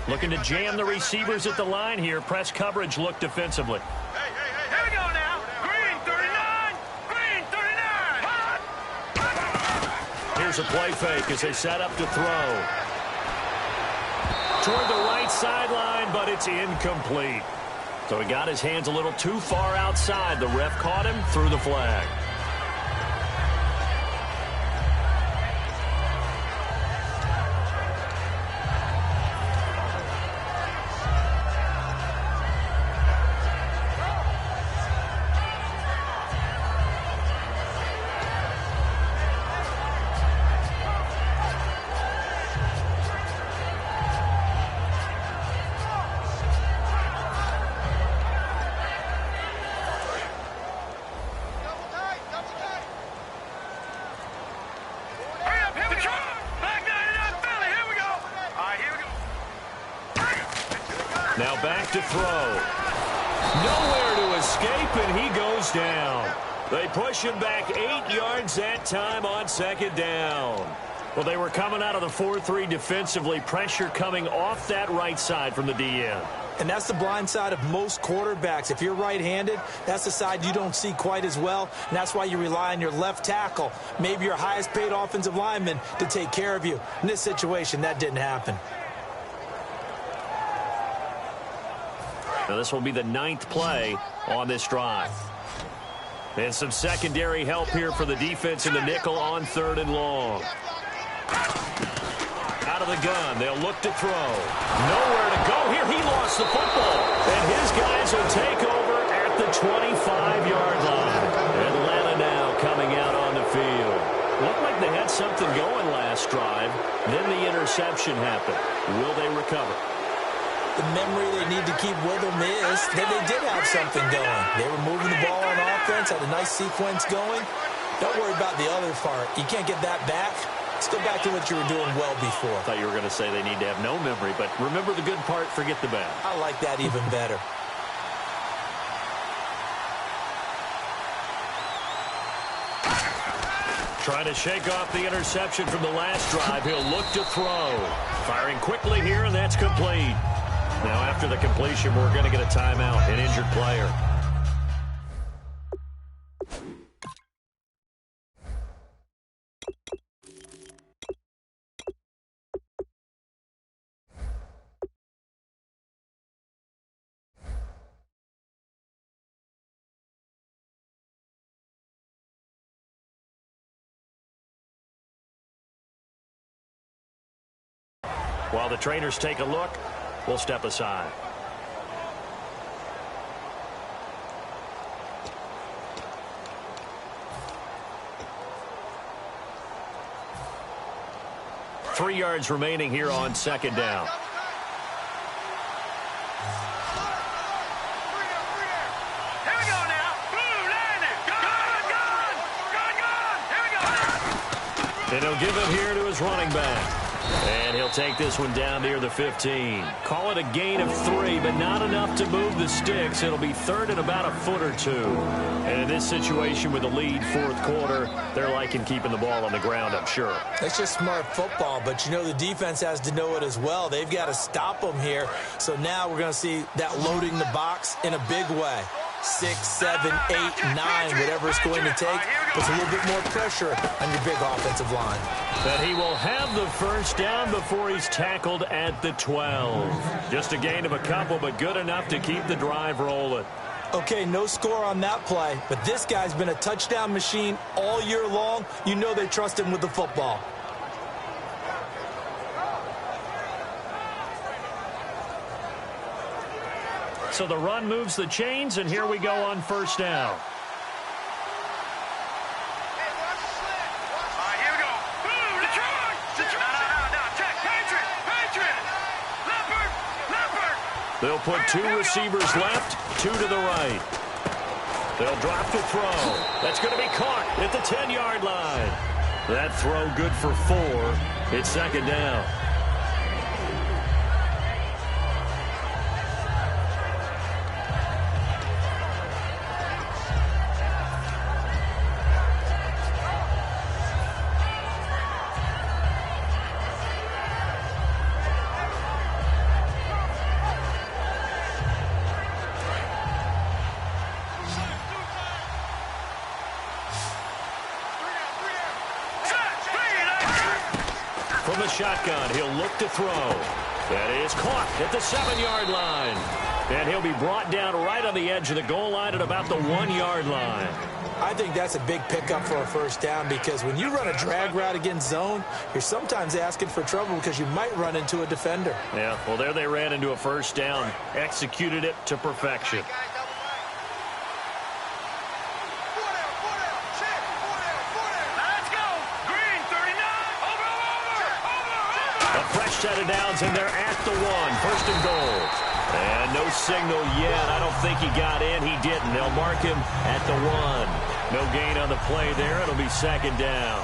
Looking to jam the receivers at the line here. Press coverage look defensively. Here we go now. Green, 39. Green, 39. Here's a play fake as they set up to throw. Toward the right sideline, but it's incomplete. So he got his hands a little too far outside. The ref caught him, threw the flag. Now back to throw. Nowhere to escape, and he goes down. They push him back 8 yards that time on 2nd down. Well, they were coming out of the 4-3 defensively. Pressure coming off that right side from the DN. And that's the blind side of most quarterbacks. If you're right-handed, that's the side you don't see quite as well. And that's why you rely on your left tackle, maybe your highest-paid offensive lineman, to take care of you. In this situation, that didn't happen. Now this will be the 9th play on this drive. And some secondary help here for the defense in the nickel on 3rd and long. Out of the gun, they'll look to throw. Nowhere to go here. He lost the football. And his guys will take over at the 25-yard line. Atlanta now coming out on the field. Looked like they had something going last drive. Then the interception happened. Will they recover? The memory they need to keep with them is that they did have something going. They were moving the ball on offense, had a nice sequence going. Don't worry about the other part. You can't get that back. Let's go back to what you were doing well before. I thought you were going to say they need to have no memory, but remember the good part, forget the bad. I like that even better. Trying to shake off the interception from the last drive. He'll look to throw. Firing quickly here, and that's complete. Now after the completion, we're going to get a timeout, an injured player. While the trainers take a look, we'll step aside. Three yards remaining here on 2nd down. And he'll give it here to his running back. And he'll take this one down near the 15. Call it a gain of 3, but not enough to move the sticks. It'll be third and about a foot or two. And in this situation with the lead fourth quarter, they're liking keeping the ball on the ground, I'm sure. That's just smart football, but you know the defense has to know it as well. They've got to stop them here. So now we're going to see that loading the box in a big way. 6, 7, 8, 9, whatever it's going to take, puts a little bit more pressure on your big offensive line. But he will have the first down before he's tackled at the 12. Just a gain of a couple, but good enough to keep the drive rolling. Okay, no score on that play, but this guy's been a touchdown machine all year long. You know they trust him with the football. So the run moves the chains, and here we go on first down. Here we go. Boom, Detroit. No. Check. Patriot. Leopard. They'll put 2 receivers left, 2 to the right. They'll drop to throw. That's going to be caught at the 10-yard line. That throw good for 4. It's second down. From the shotgun, he'll look to throw. That is caught at the 7-yard line. And he'll be brought down right on the edge of the goal line at about the 1-yard line. I think that's a big pickup for a first down because when you run a drag route against zone, you're sometimes asking for trouble because you might run into a defender. Yeah, well, there they ran into a first down. Executed it to perfection. Set of downs, and they're at the 1. First and goal. And no signal yet. I don't think he got in. He didn't. They'll mark him at the 1. No gain on the play there. It'll be second down.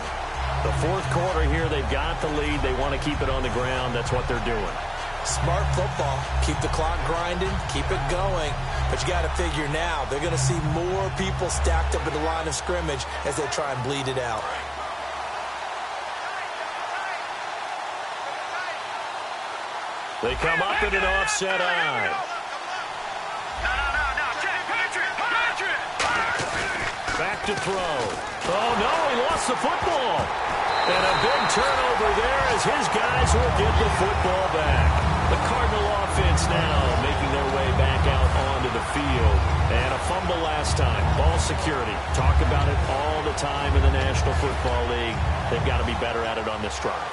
The fourth quarter here, they've got the lead. They want to keep it on the ground. That's what they're doing. Smart football. Keep the clock grinding. Keep it going. But you got to figure now, they're going to see more people stacked up in the line of scrimmage as they try and bleed it out. They come up in an offset eye. No. Check. Patriot. Back to throw. Oh, no, he lost the football. And a big turnover there as his guys will get the football back. The Cardinal offense now making their way back out onto the field. And a fumble last time. Ball security. Talk about it all the time in the National Football League. They've got to be better at it on this drive.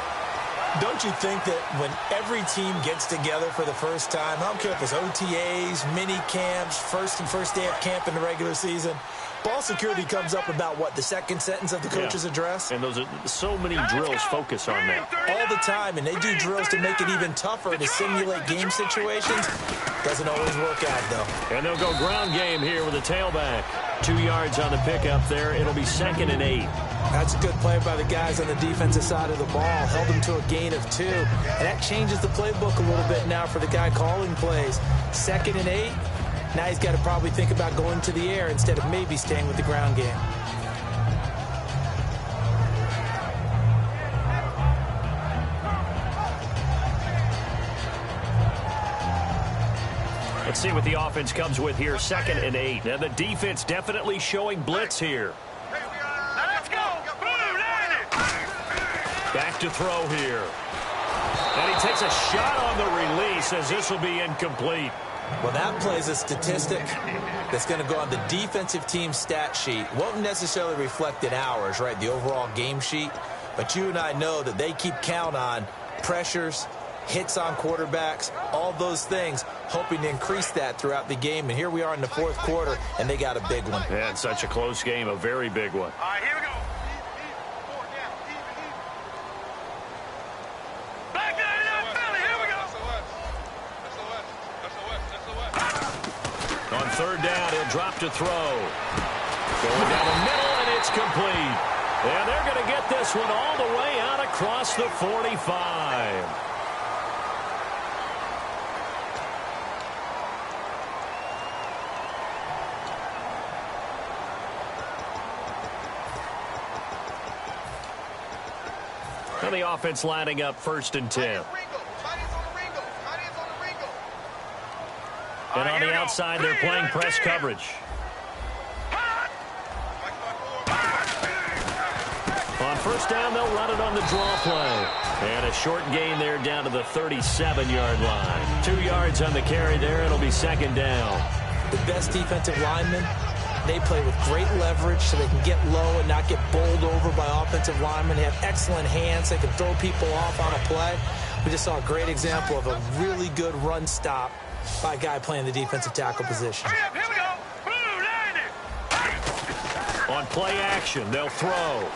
Don't you think that when every team gets together for the first time, I don't care if it's OTAs, mini camps, first day of camp in the regular season, ball security comes up about, what, the second sentence of the coach's address? And those are so many drills focus on that. All the time, and they do drills to make it even tougher to simulate game situations. Doesn't always work out, though. And they'll go ground game here with a tailback. 2 yards on the pickup there. It'll be second and 8. That's a good play by the guys on the defensive side of the ball. Held them to a gain of 2. And that changes the playbook a little bit now for the guy calling plays. Second and 8. Now he's got to probably think about going to the air instead of maybe staying with the ground game. Let's see what the offense comes with here. Second and 8. Now the defense definitely showing blitz here. Let's go. Boom, Back to throw here. And he takes a shot on the release as this will be incomplete. Well, that plays a statistic that's going to go on the defensive team stat sheet. Won't necessarily reflect in ours, right, the overall game sheet. But you and I know that they keep count on pressures, hits on quarterbacks, all those things, hoping to increase that throughout the game. And here we are in the fourth quarter, and they got a big one. Yeah, it's such a close game, a very big one. All right, here we go. Back to the Philly, here we go. On third down, he'll drop to throw. Going down the middle, and it's complete. And they're going to get this one all the way out across the 45. And the offense lining up 1st and 10. And on the outside, they're playing press coverage. On 1st down, they'll run it on the draw play. And a short gain there down to the 37-yard line. 2 yards on the carry there. It'll be 2nd down. The best defensive linemen, they play with great leverage so they can get low and not get bowled over by offensive linemen. They have excellent hands. They can throw people off on a play. We just saw a great example of a really good run stop by a guy playing the defensive tackle position. Here we go. Blue, 90. On play action, they'll throw.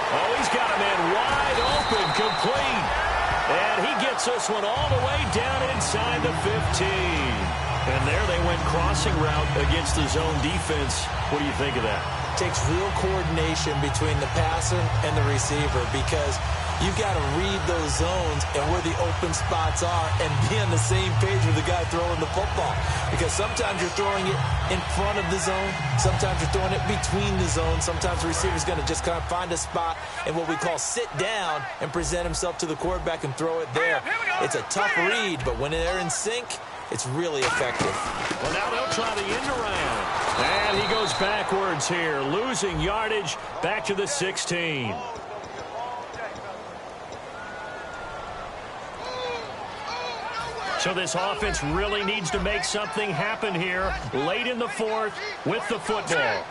Oh, he's got a man wide open, complete. And he gets this one all the way down inside the 15. And there they went crossing route against the zone defense. What do you think of that? Takes real coordination between the passer and the receiver because you've got to read those zones and where the open spots are and be on the same page with the guy throwing the football. Because sometimes you're throwing it in front of the zone. Sometimes you're throwing it between the zones. Sometimes the receiver's going to just kind of find a spot and what we call sit down and present himself to the quarterback and throw it there. It's a tough read, but when they're in sync, it's really effective. Well, now they'll try the end around. And he goes backwards here, losing yardage back to the 16. So this offense really needs to make something happen here late in the 4th with the football.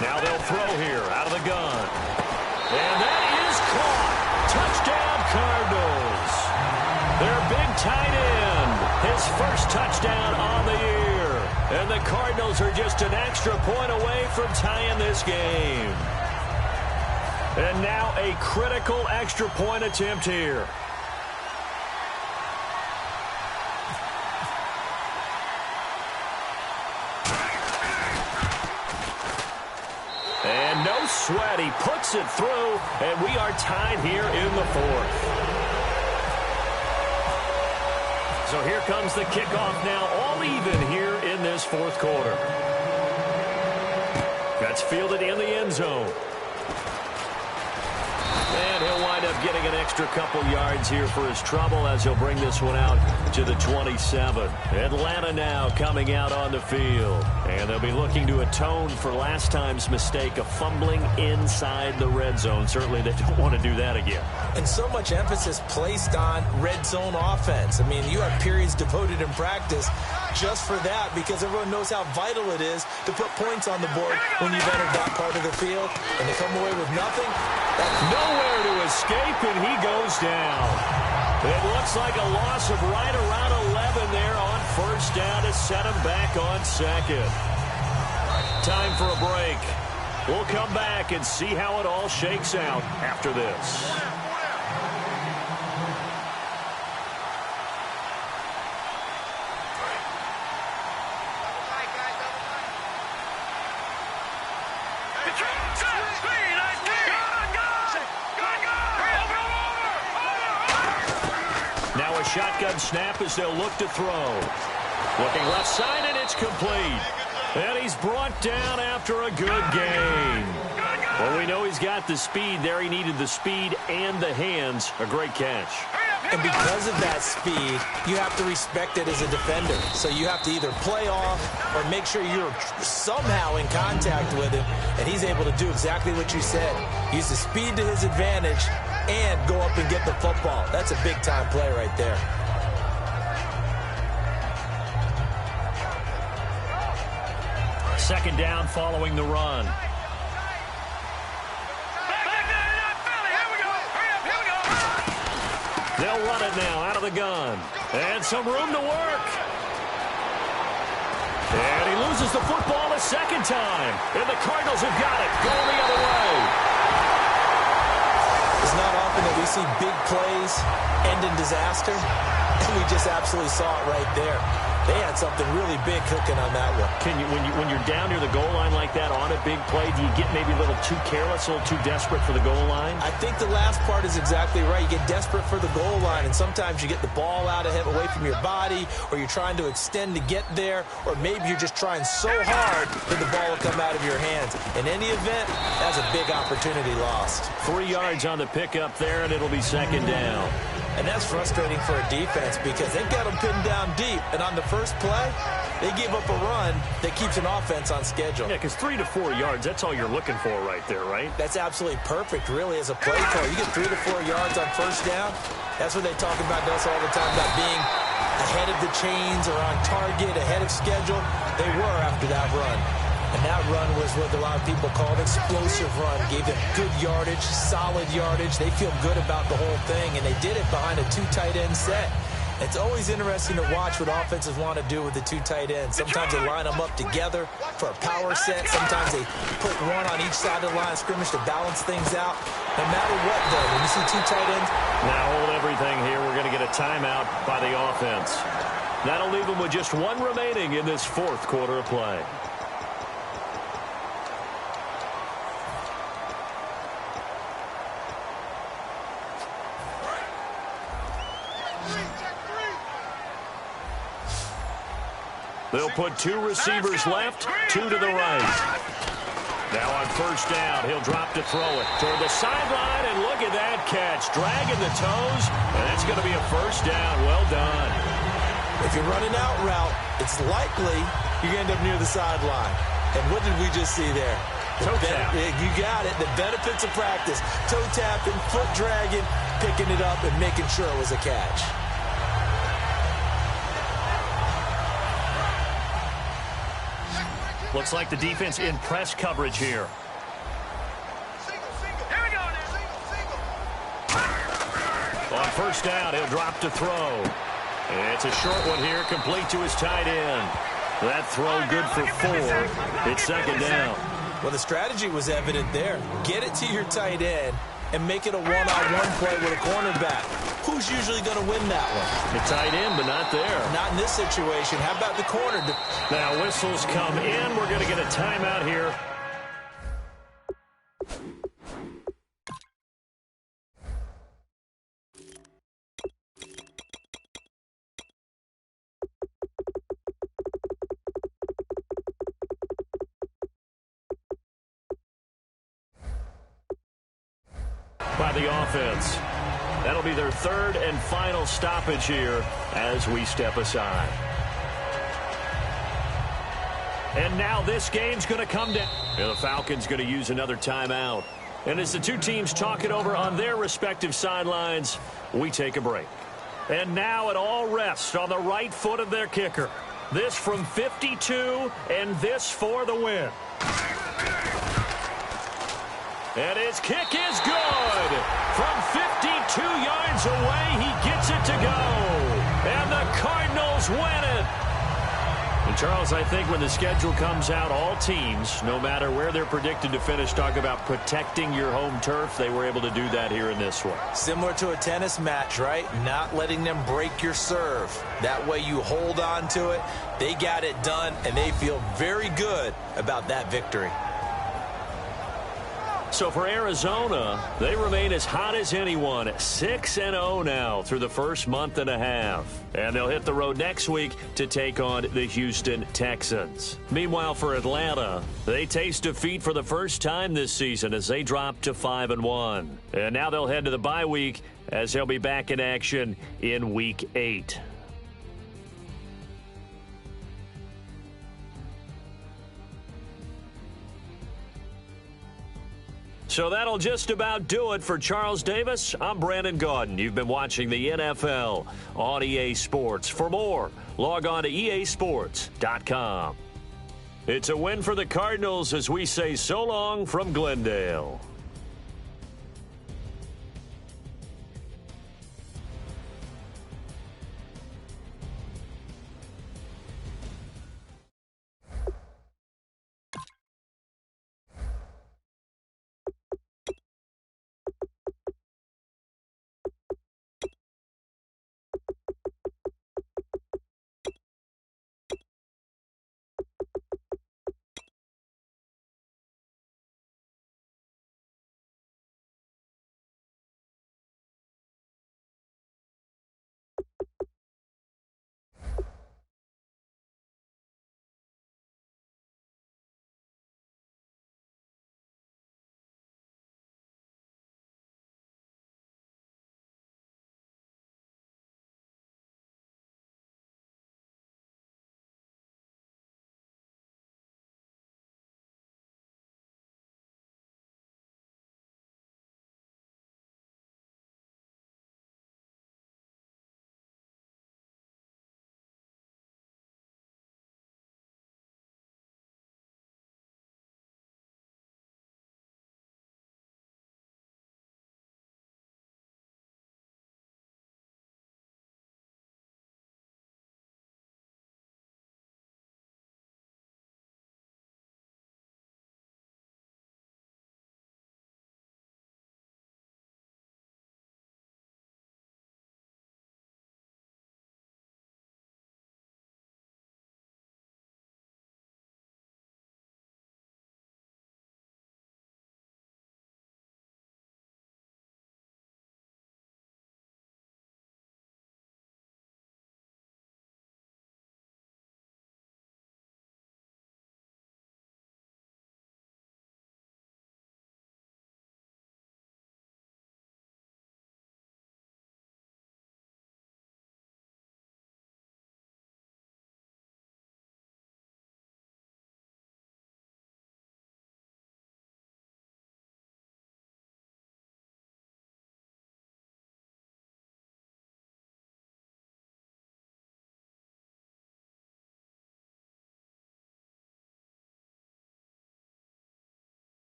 Now they'll throw here out of the gun. And that is caught. Touchdown, Cardinals. Their big tight end, his first touchdown on the year. And the Cardinals are just an extra point away from tying this game. And now a critical extra point attempt here. And no sweat, he puts it through, and we are tied here in the 4th. So here comes the kickoff now, all even here in this 4th quarter. That's fielded in the end zone. And he'll wind up getting an extra couple yards here for his trouble as he'll bring this one out to the 27. Atlanta now coming out on the field. And they'll be looking to atone for last time's mistake of fumbling inside the red zone. Certainly they don't want to do that again. And so much emphasis placed on red zone offense. I mean, you have periods devoted in practice just for that because everyone knows how vital it is to put points on the board when you've entered that part of the field. And to come away with nothing, nowhere to escape, and he goes down. It looks like a loss of right around 11 there on 1st down to set him back on 2nd. Time for a break. We'll come back and see how it all shakes out after this. Now a shotgun snap as they'll look to throw. Looking left side, and it's complete. And he's brought down after a good gain. Well, we know he's got the speed there. He needed the speed and the hands. A great catch. and because of that speed, you have to respect it as a defender. So you have to either play off or make sure you're somehow in contact with him, and he's able to do exactly what you said. Use the speed to his advantage and go up and get the football. That's a big-time play right there. Second down following the run. They'll run it now out of the gun. And some room to work. And he loses the football a second time. And the Cardinals have got it. Going the other way. It's not often that we see big plays end in disaster. And we just absolutely saw it right there. They had something really big cooking on that one. When you're down near the goal line like that on a big play, do you get maybe a little too careless, a little too desperate for the goal line? I think the last part is exactly right. You get desperate for the goal line, and sometimes you get the ball out of him, away from your body, or you're trying to extend to get there, or maybe you're just trying so hard that the ball will come out of your hands. In any event, that's a big opportunity lost. 3 yards on the pickup there, and it'll be second down. And that's frustrating for a defense because they've got them pinned down deep. And on the first play, they give up a run that keeps an offense on schedule. Yeah, because 3 to 4 yards, that's all you're looking for right there, right? That's absolutely perfect, really, as a play call. You get 3 to 4 yards on first down. That's what they talk about to us all the time, about being ahead of the chains or on target, ahead of schedule. They were after that run. And that run was what a lot of people call an explosive run. Gave them good yardage, solid yardage. They feel good about the whole thing, and they did it behind a 2 tight end set. It's always interesting to watch what offenses want to do with the 2 tight ends. Sometimes they line them up together for a power set. Sometimes they put one on each side of the line of scrimmage to balance things out. No matter what, though, when you see 2 tight ends. Now hold everything here. We're going to get a timeout by the offense. That'll leave them with just 1 remaining in this fourth quarter of play. They'll put 2 receivers left, 2 to the right. Now on first down, he'll drop to throw it toward the sideline, and look at that catch. Dragging the toes, and that's going to be a first down. Well done. If you're running out route, it's likely you're going to end up near the sideline. And what did we just see there? Toe tap. You got it. The benefits of practice. Toe tapping, foot dragging, picking it up, and making sure it was a catch. Looks like the defense in press coverage here. On first down, he'll drop to throw. It's a short one here, complete to his tight end. That throw good for 4. It's second down. Well, the strategy was evident there. Get it to your tight end and make it a one-on-one play with a cornerback. Who's usually going to win that one? The tight end, but not there. Not in this situation. How about the corner? Now whistles come in. We're going to get a timeout here. By the offense. That'll be their 3rd and final stoppage here as we step aside. And now this game's going to come down. The Falcons going to use another timeout. And as the 2 teams talk it over on their respective sidelines, we take a break. And now it all rests on the right foot of their kicker. This from 52, and this for the win. And his kick is good. From 52 yards away, he gets it to go. And the Cardinals win it. And Charles, I think when the schedule comes out, all teams, no matter where they're predicted to finish, talk about protecting your home turf. They were able to do that here in this one. Similar to a tennis match, right? Not letting them break your serve. That way you hold on to it. They got it done, and they feel very good about that victory. So for Arizona, they remain as hot as anyone, 6-0 now through the first month and a half. And they'll hit the road next week to take on the Houston Texans. Meanwhile, for Atlanta, they taste defeat for the first time this season as they drop to 5-1. And now they'll head to the bye week as they'll be back in action in Week 8. So that'll just about do it for Charles Davis. I'm Brandon Gaudin. You've been watching the NFL on EA Sports. For more, log on to easports.com. It's a win for the Cardinals as we say so long from Glendale.